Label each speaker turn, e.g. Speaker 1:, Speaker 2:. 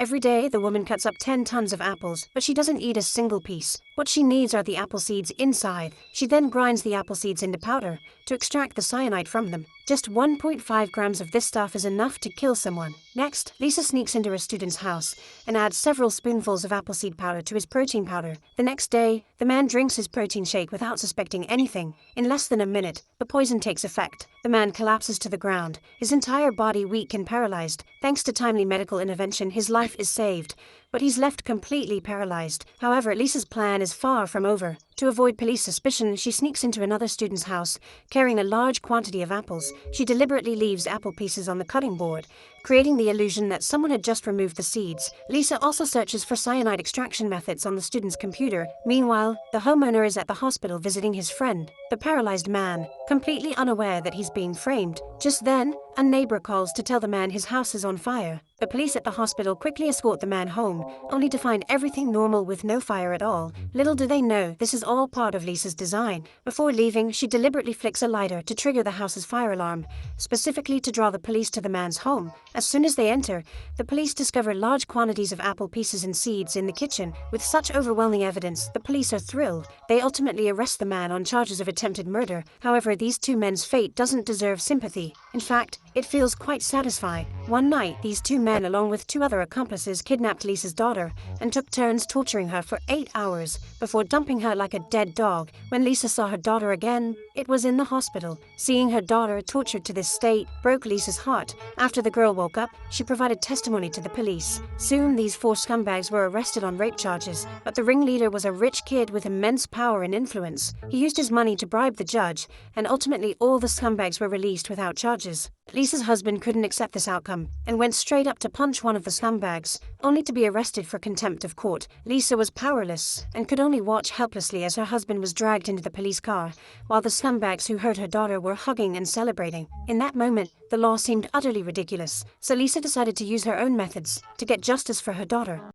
Speaker 1: Every day, the woman cuts up 10 tons of apples, but she doesn't eat a single piece. What she needs are the apple seeds inside. She then grinds the apple seeds into powder to extract the cyanide from them. Just 1.5 grams of this stuff is enough to kill someone. Next, Lisa sneaks into her student's house and adds several spoonfuls of apple seed powder to his protein powder. The next day, the man drinks his protein shake without suspecting anything. In less than a minute, the poison takes effect. The man collapses to the ground, his entire body weak and paralyzed. Thanks to timely medical intervention, his life is saved, but he's left completely paralyzed. However, Lisa's plan is far from over. To avoid police suspicion, she sneaks into another student's house, carrying a large quantity of apples. She deliberately leaves apple pieces on the cutting board, creating the illusion that someone had just removed the seeds. Lisa also searches for cyanide extraction methods on the student's computer. Meanwhile, the homeowner is at the hospital visiting his friend, the paralyzed man, completely unaware that he's being framed. Just then, a neighbor calls to tell the man his house is on fire. The police at the hospital quickly escort the man home, only to find everything normal with no fire at all. Little do they know, this is all part of Lisa's design. Before leaving, she deliberately flicks a lighter to trigger the house's fire alarm, specifically to draw the police to the man's home. As soon as they enter, the police discover large quantities of apple pieces and seeds in the kitchen. With such overwhelming evidence, the police are thrilled. They ultimately arrest the man on charges of attempted murder. However, these two men's fate doesn't deserve sympathy. In fact, it feels quite satisfying. One night, these two men, along with two other accomplices, kidnapped Lisa's daughter and took turns torturing her for 8 hours before dumping her like a dead dog. When Lisa saw her daughter again, it was in the hospital. Seeing her daughter tortured to this state broke Lisa's heart. After the girl woke up, she provided testimony to the police. Soon, these 4 scumbags were arrested on rape charges, but the ringleader was a rich kid with immense power and influence. He used his money to bribe the judge, and ultimately all the scumbags were released without charges. Lisa's husband couldn't accept this outcome and went straight up to punch one of the scumbags, only to be arrested for contempt of court. Lisa was powerless and could only watch helplessly as her husband was dragged into the police car, while the scumbags who hurt her daughter were hugging and celebrating. In that moment, the law seemed utterly ridiculous, so Lisa decided to use her own methods to get justice for her daughter.